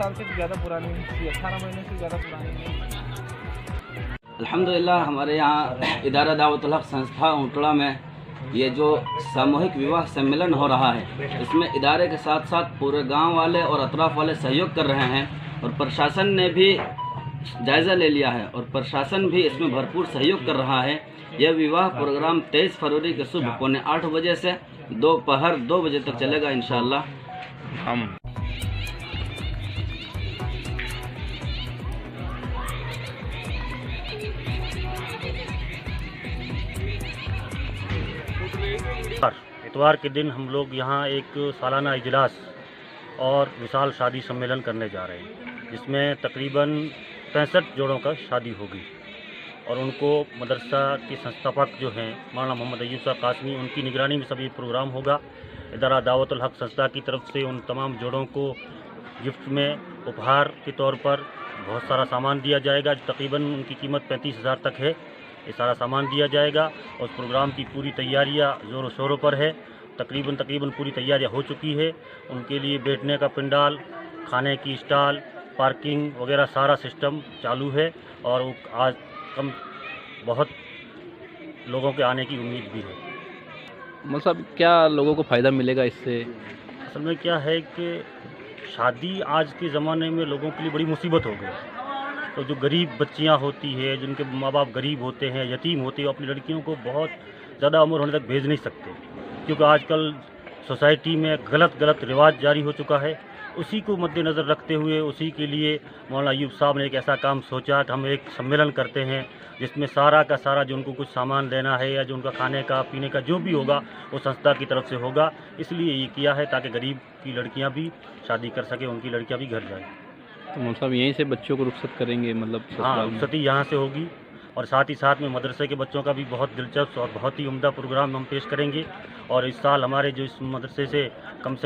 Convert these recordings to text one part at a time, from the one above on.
साल से ज़्यादा पुरानी नहीं, 18 महीने से ज़्यादा पुरानी नहीं। अल्हम्दुलिल्लाह हमारे यहाँ इदारा दावतुल हक़ संस्था ऊंटड़ा में ये जो सामूहिक विवाह सम्मेलन हो रहा है, इसमें इदारे के साथ साथ पूरे गांव वाले और अतराफ़ वाले सहयोग कर रहे हैं और प्रशासन ने भी जायज़ा ले लिया है और प्रशासन भी इसमें भरपूर सहयोग कर रहा है। यह विवाह प्रोग्राम 23 फरवरी के सुबह 8:15 बजे से दोपहर 2 बजे तक चलेगा इंशाअल्लाह। इतवार के दिन हम लोग यहाँ एक सालाना इजलास और विशाल शादी सम्मेलन करने जा रहे हैं, जिसमें तकरीबन 65 जोड़ों का शादी होगी और उनको मदरसा के संस्थापक जो हैं मौलाना मोहम्मद अय्यूब साहब कासमी, उनकी निगरानी में सभी प्रोग्राम होगा। इदारा दावतुल हक़ संस्था की तरफ से उन तमाम जोड़ों को गिफ्ट में उपहार के तौर पर बहुत सारा सामान दिया जाएगा। तकरीबन उनकी कीमत 35,000 तक है। ये सारा सामान दिया जाएगा और उस प्रोग्राम की पूरी तैयारियां ज़ोरों शोरों पर है। तकरीबन पूरी तैयारियां हो चुकी है। उनके लिए बैठने का पंडाल, खाने की स्टॉल, पार्किंग वगैरह सारा सिस्टम चालू है और आज बहुत लोगों के आने की उम्मीद भी है। मतलब क्या लोगों को फ़ायदा मिलेगा इससे? असल में क्या है कि शादी आज के ज़माने में लोगों के लिए बड़ी मुसीबत हो गई। तो जो गरीब बच्चियां होती है, जिनके माँ बाप गरीब होते हैं, यतीम होते हैं, अपनी लड़कियों को बहुत ज़्यादा उम्र होने तक भेज नहीं सकते, क्योंकि आजकल सोसाइटी में गलत रिवाज जारी हो चुका है। उसी को मद्देनज़र रखते हुए उसी के लिए मौलाना अय्यूब साहब ने एक ऐसा काम सोचा कि हम एक सम्मेलन करते हैं जिसमें सारा का सारा जो उनको कुछ सामान देना है या जो उनका खाने का पीने का जो भी होगा वो संस्था की तरफ से होगा। इसलिए ये किया है ताकि गरीब की लड़कियां भी शादी कर सकें, उनकी लड़कियां भी घर जाएं। तो मतलब यहीं से बच्चों को रुखसत करेंगे? मतलब हाँ, रुखसती यहाँ से होगी और साथ ही साथ में मदरसे के बच्चों का भी बहुत दिलचस्प और बहुत ही उम्दा प्रोग्राम हम पेश करेंगे। और इस साल हमारे जो इस मदरसे से कम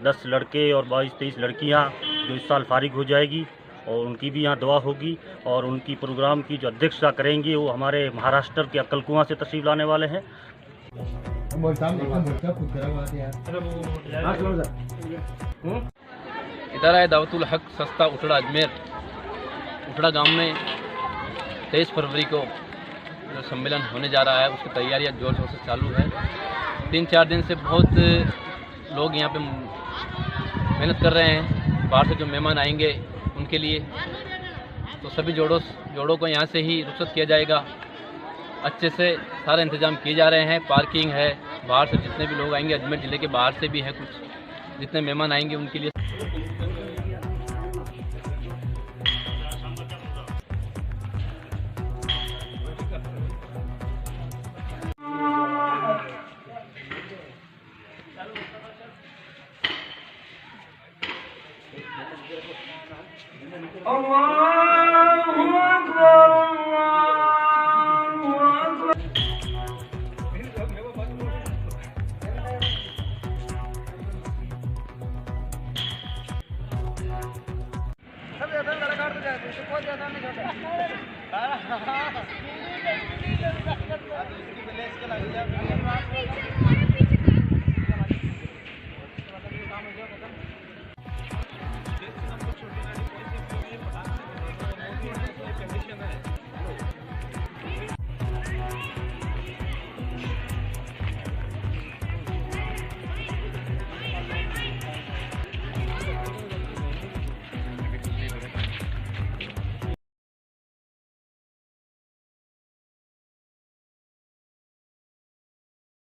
10 लड़के और 22-23 लड़कियाँ जो इस साल फारिग हो जाएगी और उनकी भी यहाँ दुआ होगी। और उनकी प्रोग्राम की जो अध्यक्षता करेंगे वो हमारे महाराष्ट्र के अक्कलकुआं से तशरीफ़ लाने वाले हैं। इदारा दावतुल हक़ संस्था ऊंटड़ा अजमेर ऊंटड़ा गांव में 23 फरवरी को जो सम्मेलन होने जा रहा है उसकी तैयारियां जोर शोर से चालू है। 3-4 दिन से बहुत लोग यहाँ पे मेहनत कर रहे हैं। बाहर से जो मेहमान आएंगे उनके लिए तो सभी जोड़ों को यहाँ से ही रुखसत किया जाएगा। अच्छे से सारे इंतज़ाम किए जा रहे हैं। पार्किंग है, बाहर से जितने भी लोग आएंगे, अजमेर ज़िले के बाहर से भी हैं, कुछ जितने मेहमान आएंगे उनके लिए हाँ